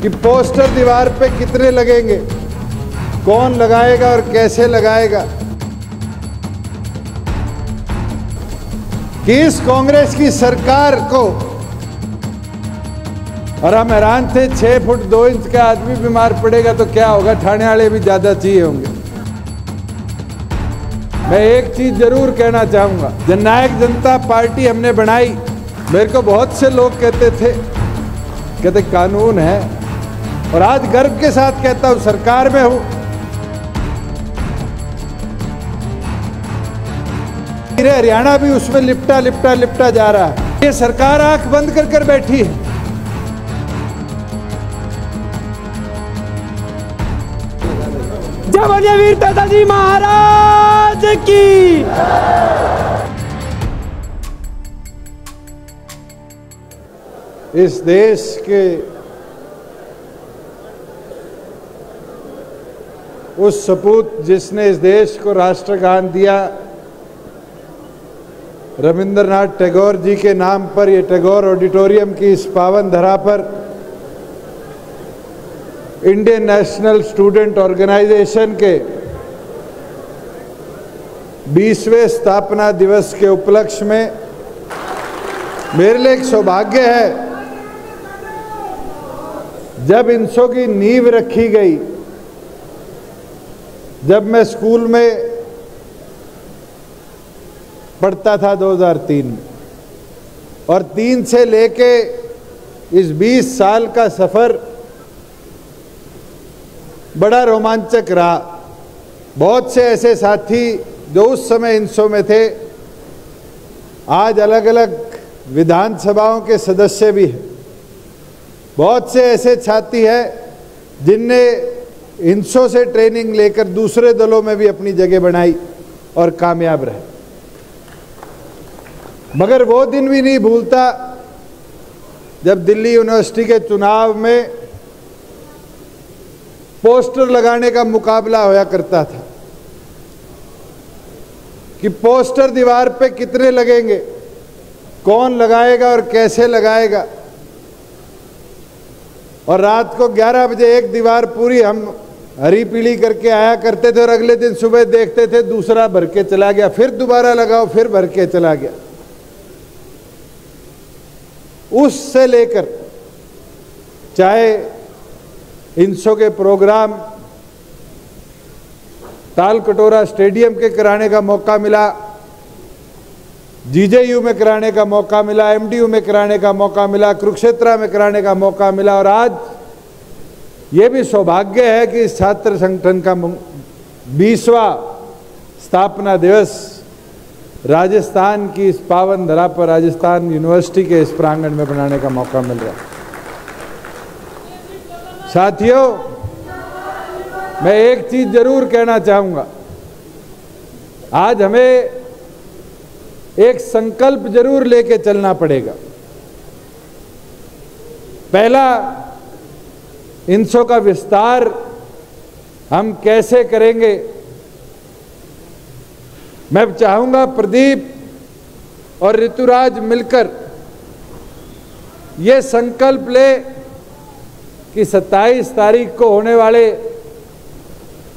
कि पोस्टर दीवार पे कितने लगेंगे, कौन लगाएगा और कैसे लगाएगा। कि इस कांग्रेस की सरकार को, और हम हैरान थे 6 फुट 2 इंच का आदमी बीमार पड़ेगा तो क्या होगा, ठाणे वाले भी ज्यादा चाहिए होंगे। मैं एक चीज जरूर कहना चाहूंगा, जननायक जनता पार्टी हमने बनाई। मेरे को बहुत से लोग कहते कानून है, और आज गर्व के साथ कहता हूं सरकार में हूं। हरियाणा भी उसमें लिपटा जा रहा है। ये सरकार आंख बंद कर बैठी है। जय बोलिए वीर ताताजी महाराज की। इस देश के उस सपूत जिसने इस देश को राष्ट्रगान दिया, रविंद्रनाथ टैगोर जी के नाम पर, ये टैगोर ऑडिटोरियम की इस पावन धरा पर इंडियन नेशनल स्टूडेंट ऑर्गेनाइजेशन के 20वें स्थापना दिवस के उपलक्ष्य में मेरे लिए एक सौभाग्य है, जब इनसो की नींव रखी गई, जब मैं स्कूल में पढ़ता था 2003 में, और 3 से लेके इस 20 साल का सफर बड़ा रोमांचक रहा। बहुत से ऐसे साथी जो उस समय इनसो में थे, आज अलग अलग विधानसभाओं के सदस्य भी हैं। बहुत से ऐसे साथी हैं जिनने इनसो से ट्रेनिंग लेकर दूसरे दलों में भी अपनी जगह बनाई और कामयाब रहे। मगर वो दिन भी नहीं भूलता जब दिल्ली यूनिवर्सिटी के चुनाव में पोस्टर लगाने का मुकाबला होया करता था कि पोस्टर दीवार पे कितने लगेंगे, कौन लगाएगा और कैसे लगाएगा। और रात को 11 बजे एक दीवार पूरी हम हरी पीली करके आया करते थे, और अगले दिन सुबह देखते थे दूसरा भर के चला गया, फिर दोबारा लगाओ, फिर भर के चला गया। उससे लेकर चाहे इनसो के प्रोग्राम ताल कटोरा स्टेडियम के कराने का मौका मिला, जीजेयू में कराने का मौका मिला, एमडीयू में कराने का मौका मिला, कुरुक्षेत्र में कराने का मौका मिला, और आज ये भी सौभाग्य है कि इस छात्र संगठन का 20वां स्थापना दिवस राजस्थान की इस पावन धरा पर, राजस्थान यूनिवर्सिटी के इस प्रांगण में बनाने का मौका मिल रहा है। साथियों, मैं एक चीज जरूर कहना चाहूंगा, आज हमें एक संकल्प जरूर लेके चलना पड़ेगा। पहला, इनसो का विस्तार हम कैसे करेंगे। मैं चाहूंगा प्रदीप और ऋतुराज मिलकर ये संकल्प ले कि 27 तारीख को होने वाले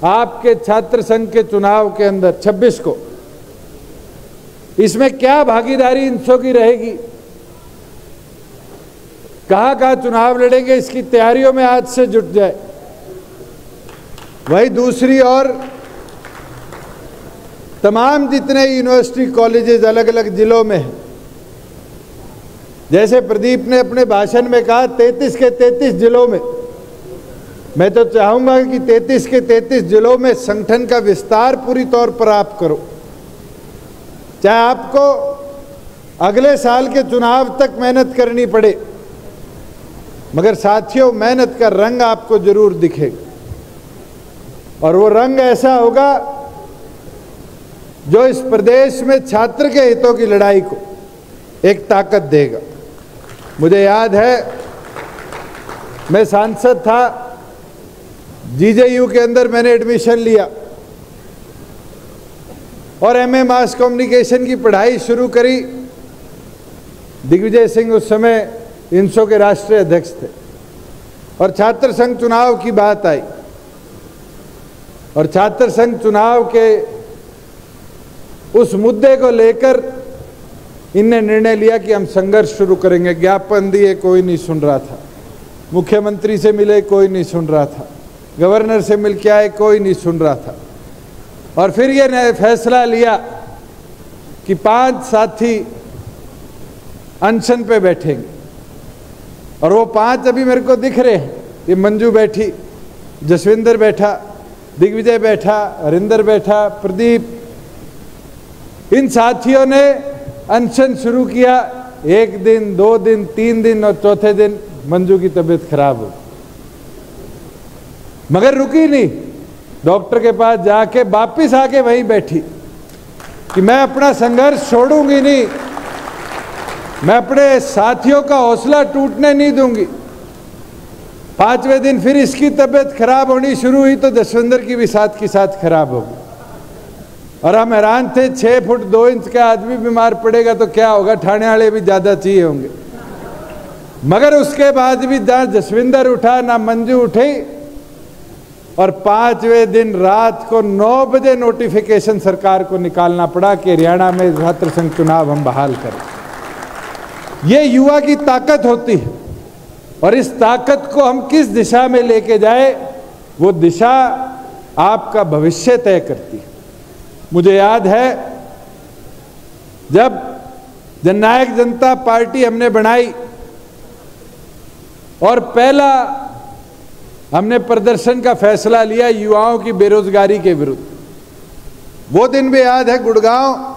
आपके छात्र संघ के चुनाव के अंदर 26 को, इसमें क्या भागीदारी इनसो की रहेगी, कहां कहां चुनाव लड़ेंगे, इसकी तैयारियों में आज से जुट जाए। वही दूसरी ओर तमाम जितने यूनिवर्सिटी कॉलेजेस अलग अलग जिलों में हैं, जैसे प्रदीप ने अपने भाषण में कहा 33 के 33 जिलों में, मैं तो चाहूंगा कि 33 के 33 जिलों में संगठन का विस्तार पूरी तौर पर आप करो। चाहे आपको अगले साल के चुनाव तक मेहनत करनी पड़े, मगर साथियों मेहनत का रंग आपको जरूर दिखेगा, और वो रंग ऐसा होगा जो इस प्रदेश में छात्र के हितों की लड़ाई को एक ताकत देगा। मुझे याद है, मैं सांसद था, जीजेयू के अंदर मैंने एडमिशन लिया और एमए मास कम्युनिकेशन की पढ़ाई शुरू करी। दिग्विजय सिंह उस समय इनसो के राष्ट्रीय अध्यक्ष थे, और छात्र संघ चुनाव की बात आई और छात्र संघ चुनाव के उस मुद्दे को लेकर इनने निर्णय लिया कि हम संघर्ष शुरू करेंगे। ज्ञापन दिए, कोई नहीं सुन रहा था। मुख्यमंत्री से मिले, कोई नहीं सुन रहा था। गवर्नर से मिल के आए, कोई नहीं सुन रहा था। और फिर ये फैसला लिया कि 5 साथी अनशन पे बैठेंगे और वो 5 अभी मेरे को दिख रहे हैं। ये मंजू बैठी, जसविंदर बैठा, दिग्विजय बैठा, हरिंदर बैठा, प्रदीप, इन साथियों ने अनशन शुरू किया। 1 दिन, 2 दिन, 3 दिन और चौथे दिन मंजू की तबीयत खराब हो, मगर रुकी नहीं। डॉक्टर के पास जाके वापिस आके वहीं बैठी कि मैं अपना संघर्ष छोड़ूंगी नहीं, मैं अपने साथियों का हौसला टूटने नहीं दूंगी। 5वें दिन फिर इसकी तबीयत खराब होनी शुरू हुई तो जसविंदर की भी साथ की साथ खराब हो गई। और हम हैरान थे, 6 फुट 2 इंच का आदमी बीमार पड़ेगा तो क्या होगा, ठाणे वाले भी ज्यादा चाहिए होंगे। मगर उसके बाद भी ना जसविंदर उठा ना मंजू उठी और 5वें दिन रात को 9 बजे नोटिफिकेशन सरकार को निकालना पड़ा कि हरियाणा में छात्र संघ चुनाव हम बहाल करें। ये युवा की ताकत होती है और इस ताकत को हम किस दिशा में लेके जाए, वो दिशा आपका भविष्य तय करती है। मुझे याद है जब जननायक जनता पार्टी हमने बनाई और पहला हमने प्रदर्शन का फैसला लिया युवाओं की बेरोजगारी के विरुद्ध। वो दिन भी याद है, गुड़गांव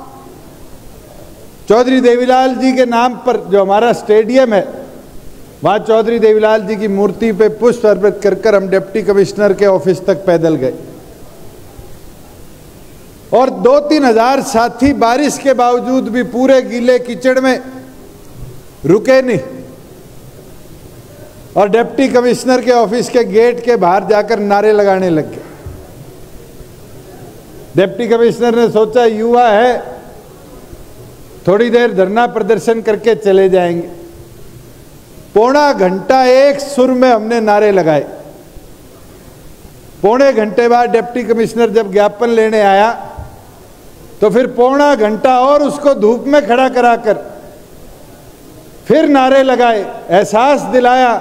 चौधरी देवीलाल जी के नाम पर जो हमारा स्टेडियम है, वहां चौधरी देवीलाल जी की मूर्ति पे पुष्प अर्पित कर हम डिप्टी कमिश्नर के ऑफिस तक पैदल गए और 2-3 हजार साथी बारिश के बावजूद भी पूरे गीले कीचड़ में रुके नहीं और डिप्टी कमिश्नर के ऑफिस के गेट के बाहर जाकर नारे लगाने लग गए। डिप्टी कमिश्नर ने सोचा युवा है, थोड़ी देर धरना प्रदर्शन करके चले जाएंगे। पौना घंटा एक सुर में हमने नारे लगाए। पौने घंटे बाद डिप्टी कमिश्नर जब ज्ञापन लेने आया तो फिर पौना घंटा और उसको धूप में खड़ा कराकर फिर नारे लगाए, एहसास दिलाया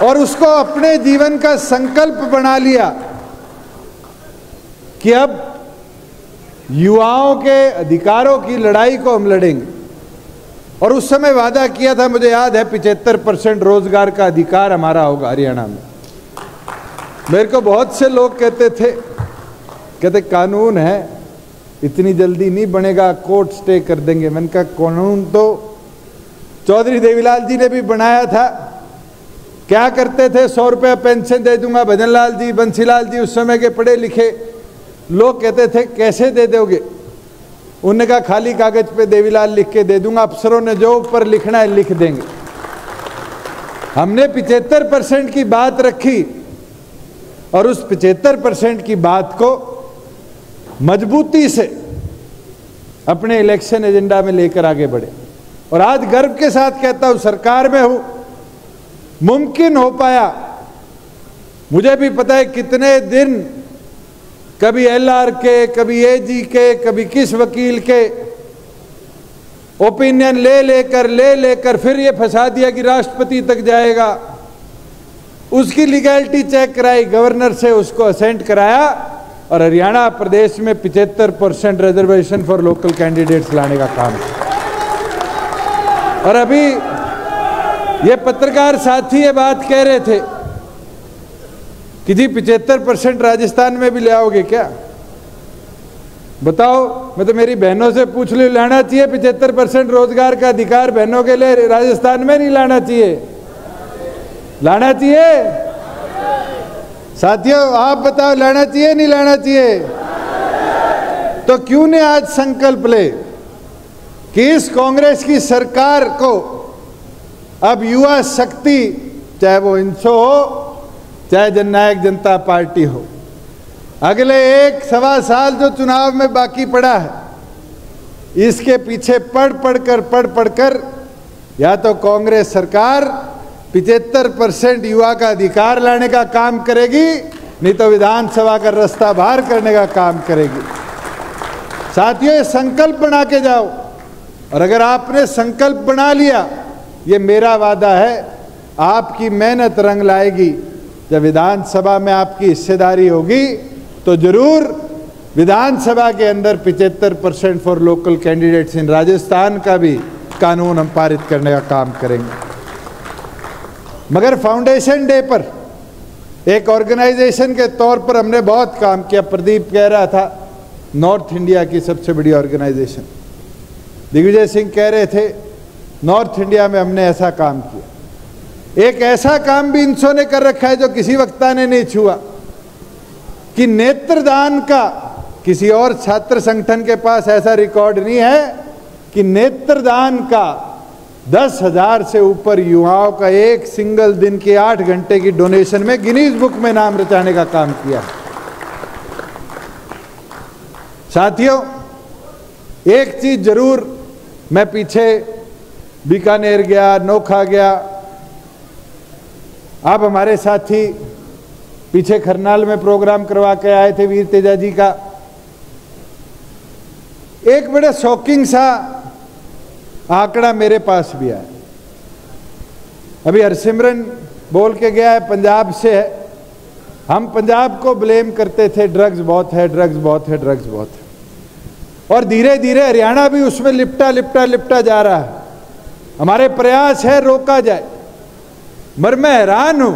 और उसको अपने जीवन का संकल्प बना लिया कि अब युवाओं के अधिकारों की लड़ाई को हम लड़ेंगे। और उस समय वादा किया था, मुझे याद है, 75% रोजगार का अधिकार हमारा होगा हरियाणा में। मेरे को बहुत से लोग कहते कानून है, इतनी जल्दी नहीं बनेगा, कोर्ट स्टे कर देंगे। मैंने कहा कानून तो चौधरी देवीलाल जी ने भी बनाया था। क्या करते थे, 100 रुपया पेंशन दे दूंगा। भजनलाल जी, बंसीलाल जी उस समय के पढ़े लिखे लोग कहते थे कैसे दे दोगे। उन्होंने कहा खाली कागज पे देवीलाल लिख के दे दूंगा, अफसरों ने जो ऊपर लिखना है लिख देंगे। हमने 75% की बात रखी और उस 75% की बात को मजबूती से अपने इलेक्शन एजेंडा में लेकर आगे बढ़े। और आज गर्व के साथ कहता हूं, सरकार में हूं, मुमकिन हो पाया। मुझे भी पता है कितने दिन कभी LR के, कभी AG के, कभी किस वकील के ओपिनियन ले लेकर फिर ये फंसा दिया कि राष्ट्रपति तक जाएगा। उसकी लीगैलिटी चेक कराई, गवर्नर से उसको असेंट कराया और हरियाणा प्रदेश में 75% रिजर्वेशन फॉर लोकल कैंडिडेट्स लाने का काम किया। और अभी ये पत्रकार साथी ये बात कह रहे थे कि जी 75% राजस्थान में भी ले आओगे क्या? बताओ, मैं तो मेरी बहनों से पूछ लूं, लाना चाहिए 75% रोजगार का अधिकार बहनों के लिए राजस्थान में? नहीं लाना चाहिए? लाना चाहिए? साथियों आप बताओ, लाना चाहिए नहीं लाना चाहिए? तो क्यों नहीं आज संकल्प ले कि इस कांग्रेस की सरकार को अब युवा शक्ति, चाहे वो इंसो हो चाहे जननायक जनता पार्टी हो, अगले 1-1.25 साल जो चुनाव में बाकी पड़ा है, इसके पीछे पढ़ पढ़कर या तो कांग्रेस सरकार 75% युवा का अधिकार लाने का काम करेगी, नहीं तो विधानसभा का रास्ता बाहर करने का काम करेगी। साथियों, ये संकल्प बना के जाओ, और अगर आपने संकल्प बना लिया, ये मेरा वादा है, आपकी मेहनत रंग लाएगी। जब विधानसभा में आपकी हिस्सेदारी होगी तो जरूर विधानसभा के अंदर 75% for local candidates in Rajasthan का भी कानून हम पारित करने का काम करेंगे। मगर फाउंडेशन डे पर एक ऑर्गेनाइजेशन के तौर पर हमने बहुत काम किया। प्रदीप कह रहा था नॉर्थ इंडिया की सबसे बड़ी ऑर्गेनाइजेशन, दिग्विजय सिंह कह रहे थे नॉर्थ इंडिया में हमने ऐसा काम किया। एक ऐसा काम भी इनसो ने कर रखा है जो किसी वक्ता ने नहीं छुआ, कि नेत्रदान का किसी और छात्र संगठन के पास ऐसा रिकॉर्ड नहीं है कि नेत्रदान का 10,000 से ऊपर युवाओं का एक सिंगल दिन के 8 घंटे की डोनेशन में गिनीज बुक में नाम रचाने का काम किया। साथियों, एक चीज जरूर, मैं पीछे बीकानेर गया, नोखा गया, आप हमारे साथी पीछे खरनाल में प्रोग्राम करवा के आए थे वीर तेजा जी का। एक बड़े शॉकिंग सा आंकड़ा मेरे पास भी आया। अभी हरसिमरन बोल के गया है, पंजाब से है। हम पंजाब को ब्लेम करते थे, ड्रग्स बहुत है, ड्रग्स बहुत है, ड्रग्स बहुत है, और धीरे धीरे हरियाणा भी उसमें लिपटा जा रहा है। हमारे प्रयास है रोका जाए, मगर मैं हैरान हूं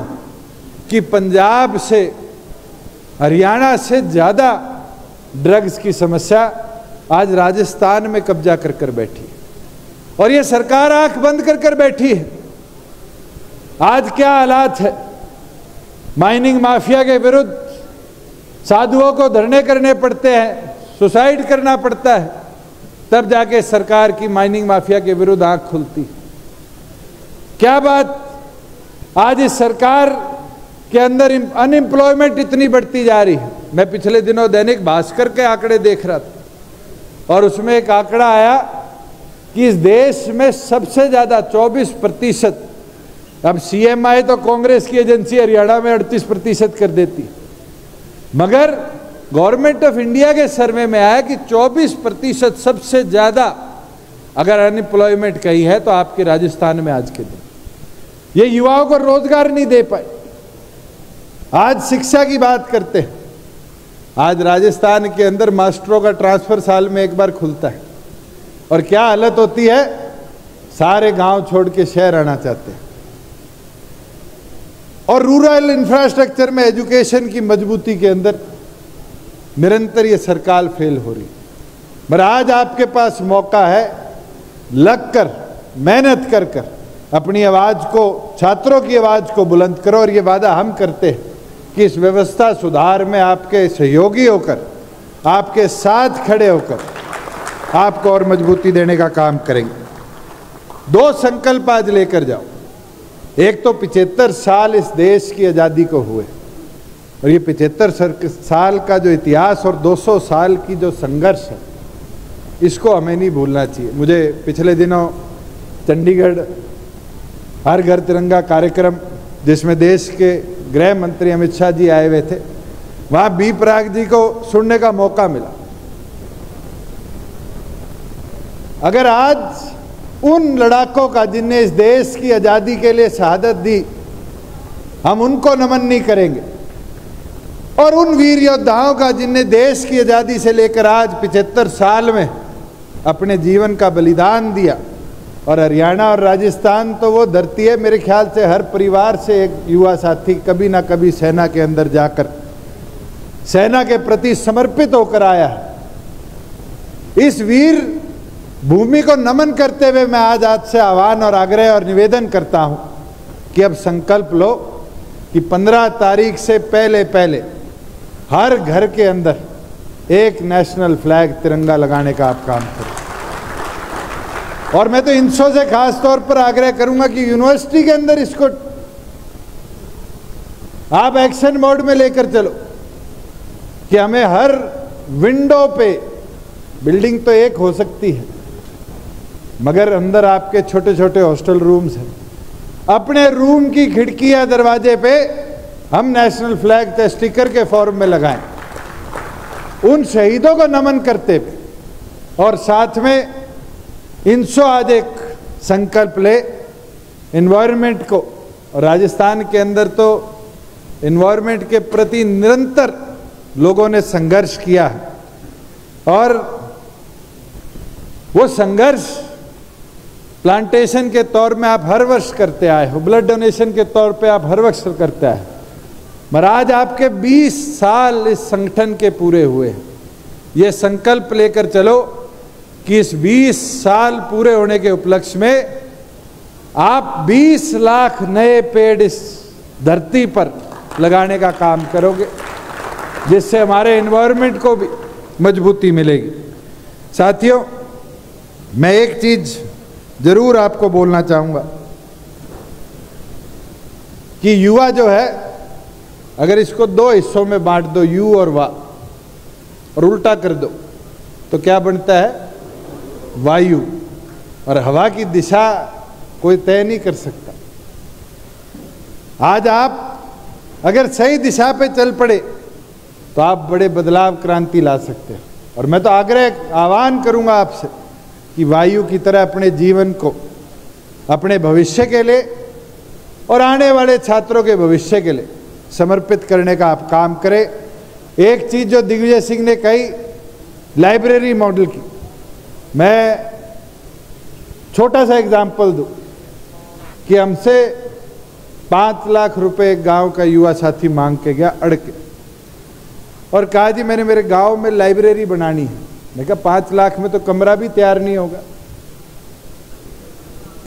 कि पंजाब से, हरियाणा से ज्यादा ड्रग्स की समस्या आज राजस्थान में कब्जा कर बैठी है, और ये सरकार आंख बंद कर बैठी है। आज क्या हालात है, माइनिंग माफिया के विरुद्ध साधुओं को धरने करने पड़ते हैं, सुसाइड करना पड़ता है, तब जाके सरकार की माइनिंग माफिया के विरुद्ध आंख खुलती। क्या बात, आज इस सरकार के अंदर अनएम्प्लॉयमेंट इतनी बढ़ती जा रही है। मैं पिछले दिनों दैनिक भास्कर के आंकड़े देख रहा था, और उसमें एक आंकड़ा आया कि इस देश में सबसे ज्यादा 24%, अब CMI तो कांग्रेस की एजेंसी हरियाणा में 38% कर देती, मगर गवर्नमेंट ऑफ इंडिया के सर्वे में आया कि 24% सबसे ज्यादा अगर अनएम्प्लॉयमेंट कहीं है तो आपके राजस्थान में आज के दिन। ये युवाओं को रोजगार नहीं दे पाए। आज शिक्षा की बात करते हैं, आज राजस्थान के अंदर मास्टरों का ट्रांसफर साल में एक बार खुलता है, और क्या हालत होती है, सारे गांव छोड़ के शहर आना चाहते हैं। और रूरल इंफ्रास्ट्रक्चर में एजुकेशन की मजबूती के अंदर निरंतर ये सरकार फेल हो रही। मगर आज आपके पास मौका है, लगकर मेहनत कर अपनी आवाज को, छात्रों की आवाज को बुलंद करो। और ये वादा हम करते हैं कि इस व्यवस्था सुधार में आपके सहयोगी होकर, आपके साथ खड़े होकर आपको और मजबूती देने का काम करेंगे। 2 संकल्प आज लेकर जाओ। एक तो 75 साल इस देश की आज़ादी को हुए, और ये 75 साल का जो इतिहास और 200 साल की जो संघर्ष है, इसको हमें नहीं भूलना चाहिए। मुझे पिछले दिनों चंडीगढ़ हर घर तिरंगा कार्यक्रम, जिसमें देश के गृह मंत्री अमित शाह जी आए हुए थे, वहां बी पराग जी को सुनने का मौका मिला। अगर आज उन लड़ाकों का जिनने इस देश की आज़ादी के लिए शहादत दी, हम उनको नमन नहीं करेंगे, और उन वीर योद्धाओं का जिनने देश की आज़ादी से लेकर आज 75 साल में अपने जीवन का बलिदान दिया। और हरियाणा और राजस्थान तो वो धरती है, मेरे ख्याल से हर परिवार से एक युवा साथी कभी ना कभी सेना के अंदर जाकर सेना के प्रति समर्पित होकर आया है। इस वीर भूमि को नमन करते हुए मैं आज से आह्वान और आग्रह और निवेदन करता हूं कि अब संकल्प लो कि 15 तारीख से पहले हर घर के अंदर एक नेशनल फ्लैग, तिरंगा लगाने का आप काम करें। और मैं तो इनसो से खास तौर पर आग्रह करूंगा कि यूनिवर्सिटी के अंदर इसको आप एक्शन मोड में लेकर चलो, कि हमें हर विंडो पे, बिल्डिंग तो एक हो सकती है, मगर अंदर आपके छोटे छोटे हॉस्टल रूम्स हैं, अपने रूम की खिड़की या दरवाजे पे हम नेशनल फ्लैग के स्टिकर के फॉर्म में लगाएं, उन शहीदों को नमन करते हुए। और साथ में इनसो आज एक संकल्प ले एनवायरनमेंट को, और राजस्थान के अंदर तो एनवायरनमेंट के प्रति निरंतर लोगों ने संघर्ष किया है, और वो संघर्ष प्लांटेशन के तौर में आप हर वर्ष करते आए हो, ब्लड डोनेशन के तौर पे आप हर वर्ष करते आए, मगर आज आपके 20 साल इस संगठन के पूरे हुए हैं। ये संकल्प लेकर चलो कि इस 20 साल पूरे होने के उपलक्ष्य में आप 20 लाख नए पेड़ इस धरती पर लगाने का काम करोगे, जिससे हमारे एनवायरनमेंट को भी मजबूती मिलेगी। साथियों, मैं एक चीज जरूर आपको बोलना चाहूंगा कि युवा जो है, अगर इसको 2 हिस्सों में बांट दो, यू और वा, और उल्टा कर दो, तो क्या बनता है? वायु। और हवा की दिशा कोई तय नहीं कर सकता। आज आप अगर सही दिशा पे चल पड़े तो आप बड़े बदलाव, क्रांति ला सकते हैं। और मैं तो आह्वान करूंगा आपसे कि वायु की तरह अपने जीवन को अपने भविष्य के लिए और आने वाले छात्रों के भविष्य के लिए समर्पित करने का आप काम करें। एक चीज जो दिग्विजय सिंह ने कही लाइब्रेरी मॉडल की, मैं छोटा सा एग्जाम्पल दूं कि हमसे 5 लाख रुपए गांव का युवा साथी मांग के गया अड़ के, और कहा जी मैंने मेरे गांव में लाइब्रेरी बनानी है। मैं कहा 5 लाख में तो कमरा भी तैयार नहीं होगा।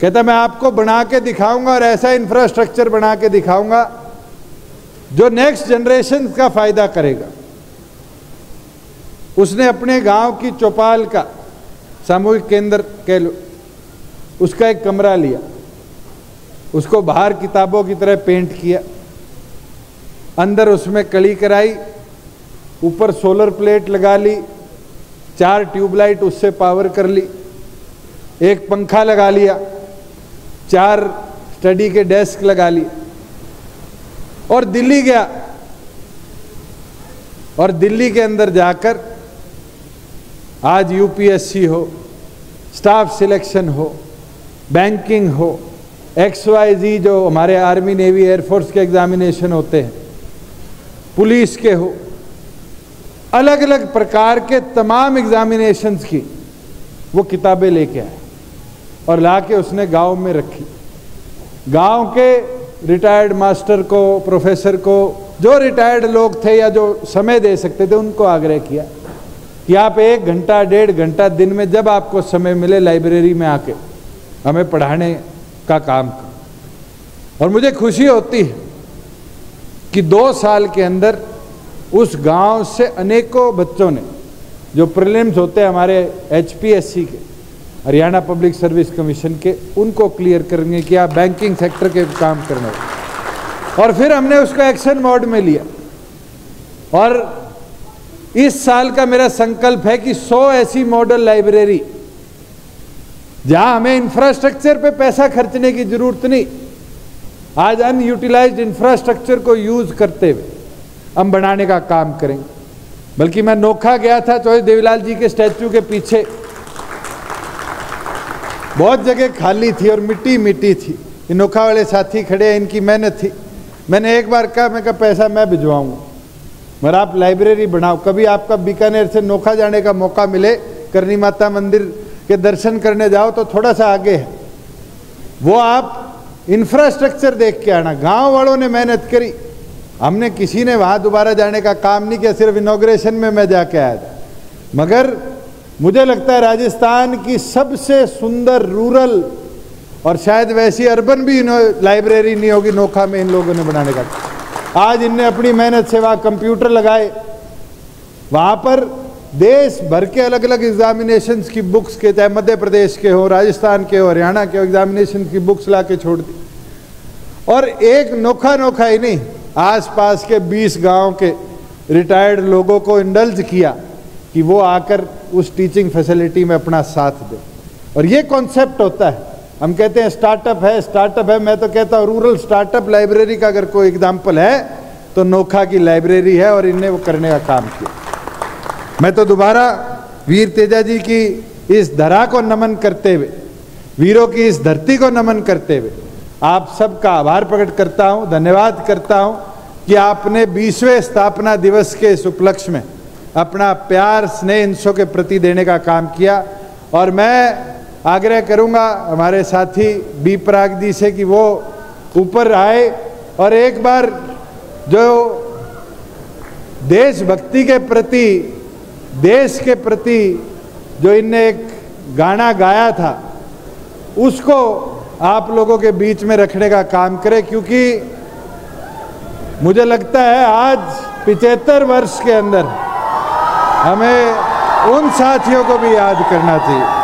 कहता मैं आपको बना के दिखाऊंगा, और ऐसा इंफ्रास्ट्रक्चर बना के दिखाऊंगा जो नेक्स्ट जनरेशन का फायदा करेगा। उसने अपने गांव की चौपाल का सामूहिक केंद्र कह लो, उसका एक कमरा लिया, उसको बाहर किताबों की तरह पेंट किया, अंदर उसमें कड़ी कराई, ऊपर सोलर प्लेट लगा ली, 4 ट्यूबलाइट उससे पावर कर ली, एक पंखा लगा लिया, 4 स्टडी के डेस्क लगा लिए, और दिल्ली गया। और दिल्ली के अंदर जाकर आज यूपीएससी हो, स्टाफ सिलेक्शन हो, बैंकिंग हो, XYZ जो हमारे आर्मी, नेवी, एयरफोर्स के एग्जामिनेशन होते हैं, पुलिस के हो, अलग अलग प्रकार के तमाम एग्जामिनेशंस की वो किताबें लेके आए और लाके उसने गांव में रखी। गांव के रिटायर्ड मास्टर को, प्रोफेसर को, जो रिटायर्ड लोग थे या जो समय दे सकते थे, उनको आग्रह किया कि आप 1 घंटा 1.5 घंटा दिन में जब आपको समय मिले लाइब्रेरी में आके हमें पढ़ाने का काम करो। और मुझे खुशी होती है कि 2 साल के अंदर उस गांव से अनेकों बच्चों ने, जो प्रीलिम्स होते हैं हमारे HPSC के, हरियाणा पब्लिक सर्विस कमीशन के, उनको क्लियर करने की, आप बैंकिंग सेक्टर के काम करने, और फिर हमने उसको एक्शन मोड में लिया। और इस साल का मेरा संकल्प है कि 100 ऐसी मॉडल लाइब्रेरी जहां हमें इंफ्रास्ट्रक्चर पे पैसा खर्चने की जरूरत नहीं, आज अनयूटिलाइज्ड इंफ्रास्ट्रक्चर को यूज करते हुए हम बनाने का काम करेंगे। बल्कि मैं नोखा गया था, चौधरी देवीलाल जी के स्टैचू के पीछे बहुत जगह खाली थी और मिट्टी मिट्टी थी। ये नोखा वाले साथी खड़े हैं, इनकी मेहनत थी। मैंने एक बार कहा, मैं कहा पैसा मैं भिजवाऊंगा, मगर आप लाइब्रेरी बनाओ। कभी आपका बीकानेर से नोखा जाने का मौका मिले, करनी माता मंदिर के दर्शन करने जाओ तो थोड़ा सा आगे है, वो आप इंफ्रास्ट्रक्चर देख के आना। गांव वालों ने मेहनत करी, हमने किसी ने वहां दोबारा जाने का काम नहीं किया, सिर्फ इनॉग्रेशन में मैं जाके आया था। मगर मुझे लगता है राजस्थान की सबसे सुंदर रूरल और शायद वैसी अर्बन भी लाइब्रेरी नहीं होगी नोखा में इन लोगों ने बनाने का। आज इनने अपनी मेहनत से वहाँ कंप्यूटर लगाए, वहाँ पर देश भर के अलग अलग एग्जामिनेशंस की बुक्स के, चाहे मध्य प्रदेश के हो, राजस्थान के हो, हरियाणा के हो, एग्जामिनेशन की बुक्स ला के छोड़ दी। और एक नोखा नोखा ही नहीं, आसपास के 20 गांव के रिटायर्ड लोगों को इंडल्ज किया कि वो आकर उस टीचिंग फैसिलिटी में अपना साथ दे। और ये कॉन्सेप्ट होता है हम कहते हैं स्टार्टअप है, मैं तो कहता हूँ रूरल स्टार्टअप लाइब्रेरी का अगर कोई एग्जाम्पल है तो नोखा की लाइब्रेरी है, और इनने वो करने का काम किया। मैं तो दोबारा वीर तेजा जी की इस धरा को नमन करते हुए, वीरों की इस धरती को नमन करते हुए आप सबका आभार प्रकट करता हूँ, धन्यवाद करता हूँ कि आपने 20वें स्थापना दिवस के इस उपलक्ष्य में अपना प्यार स्नेह इंसों के प्रति देने का काम किया। और मैं आग्रह करूंगा हमारे साथी बी पराग जी से कि वो ऊपर आए और एक बार जो देशभक्ति के प्रति, देश के प्रति जो इनने एक गाना गाया था उसको आप लोगों के बीच में रखने का काम करें, क्योंकि मुझे लगता है आज 75 वर्ष के अंदर हमें उन साथियों को भी याद करना चाहिए।